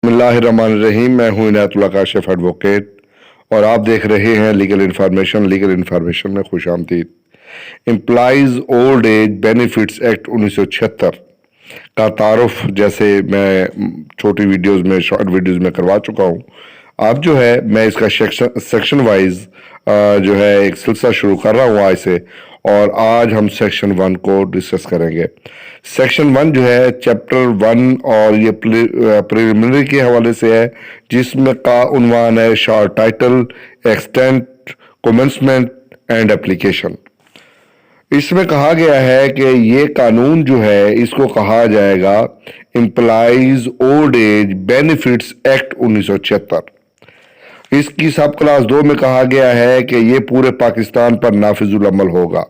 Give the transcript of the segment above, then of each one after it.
بسم اللہ الرحمن الرحیم، میں ہوں عنایت اللہ کاشف ایڈوکیٹ اور آپ دیکھ رہے ہیں لیگل انفارمیشن میں خوش آمدید۔ Employees old age benefits act 1976 کا تعارف جیسے میں چھوٹی ویڈیوز میں شارٹ ویڈیوز میں کروا چکا ہوں، اب جو ہے میں اس کا سیکشن وائز جو ہے ایک سلسلہ شروع کر رہا ہوں آج سے، اور آج ہم سیکشن 1 کو ڈسکس کریں گے۔ سیکشن 1 جو ہے چیپٹر 1 اور یہ پریلیمنری کے حوالے سے ہے، جس میں کا عنوان ہے short title extent commencement and application. اس میں کہا گیا ہے کہ یہ قانون جو ہے اس کو کہا جائے گا employees old age benefits act 1976۔ اس کی سب کلاس 2 میں کہا گیا ہے کہ یہ پورے پاکستان پر نافذ العمل ہوگا۔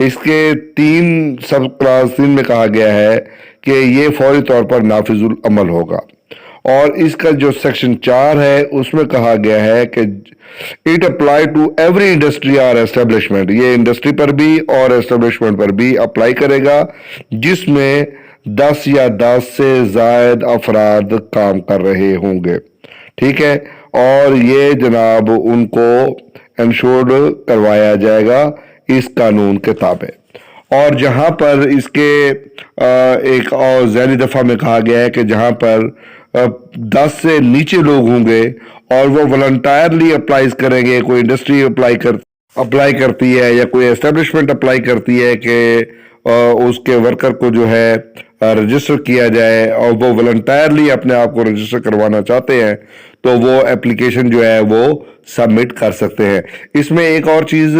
اس کے 3 سب کلاس 3 میں کہا گیا ہے کہ یہ فوری طور پر نافذ العمل ہوگا، اور اس کا جو سیکشن 4 ہے اس میں کہا گیا ہے کہ it apply to every industry اور اسٹیبلشمنٹ، یہ انڈسٹری پر بھی اور اسٹیبلشمنٹ پر بھی اپلائی کرے گا جس میں 10 یا 10 سے زائد افراد کام کر رہے ہوں گے، ٹھیک ہے، اور یہ جناب ان کو انشورڈ کروایا جائے گا اس قانون کے تابع۔ اور جہاں پر اس کے ایک اور ذیلی دفعہ میں کہا گیا ہے کہ جہاں پر 10 سے نیچے لوگ ہوں گے اور وہ والنٹائرلی اپلائی کریں گے، کوئی انڈسٹری اپلائی کرتی ہے یا کوئی اسٹیبلشمنٹ اپلائی کرتی ہے کہ اس کے ورکر کو جو ہے رجسٹر کیا جائے، اور وہ والنٹائرلی اپنے آپ کو رجسٹر کروانا چاہتے ہیں، تو وہ اپلیکیشن جو ہے وہ سبمٹ کر سکتے ہیں۔ اس میں ایک اور چیز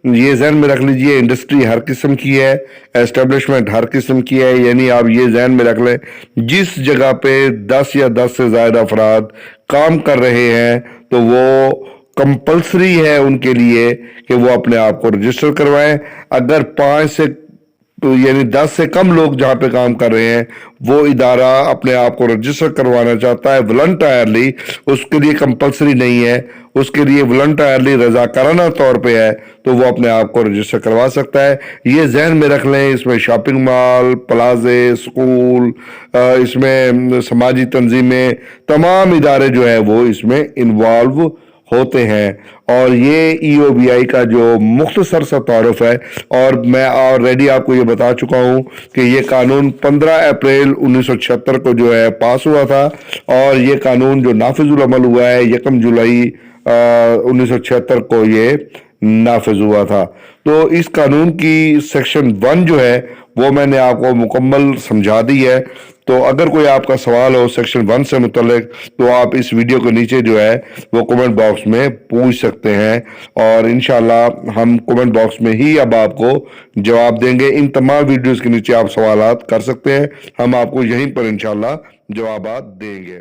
یہ ذہن میں رکھ لیجئے، انڈسٹری ہر قسم کی ہے، اسٹیبلشمنٹ ہر قسم کی ہے، یعنی آپ یہ ذہن میں رکھ لیں جس جگہ پہ 10 یا 10 سے زائد افراد کام کر رہے ہیں تو وہ کمپلسری ہے ان کے لیے کہ وہ اپنے آپ کو رجسٹر کروائیں۔ اگر 5 سے یعنی 10 سے کم لوگ جہاں پہ کام کر رہے ہیں وہ ادارہ اپنے آپ کو رجسٹر کروانا چاہتا ہے والنٹائرلی، اس کے لیے کمپلسری نہیں ہے، اس کے لیے والنٹائرلی رضاکارانہ طور پہ ہے، تو وہ اپنے آپ کو رجسٹر کروا سکتا ہے۔ یہ ذہن میں رکھ لیں۔ اس میں شاپنگ مال، پلازے، سکول، اس میں سماجی تنظیمیں، تمام ادارے جو ہے وہ اس میں انوالو ہوتے ہیں، اور یہ ای او بی آئی کا جو مختصر سا تعارف ہے، اور میں آلریڈی آپ کو یہ بتا چکا ہوں کہ یہ قانون 15 اپریل 1976 کو جو ہے پاس ہوا تھا، اور یہ قانون جو نافذ العمل ہوا ہے 1 جولائی 1976 کو یہ نافذ ہوا تھا۔ تو اس قانون کی سیکشن 1 جو ہے وہ میں نے آپ کو مکمل سمجھا دی ہے۔ تو اگر کوئی آپ کا سوال ہو سیکشن 1 سے متعلق تو آپ اس ویڈیو کے نیچے جو ہے وہ کمنٹ باکس میں پوچھ سکتے ہیں، اور انشاءاللہ ہم کمنٹ باکس میں ہی اب آپ کو جواب دیں گے۔ ان تمام ویڈیوز کے نیچے آپ سوالات کر سکتے ہیں، ہم آپ کو یہیں پر انشاءاللہ جوابات دیں گے۔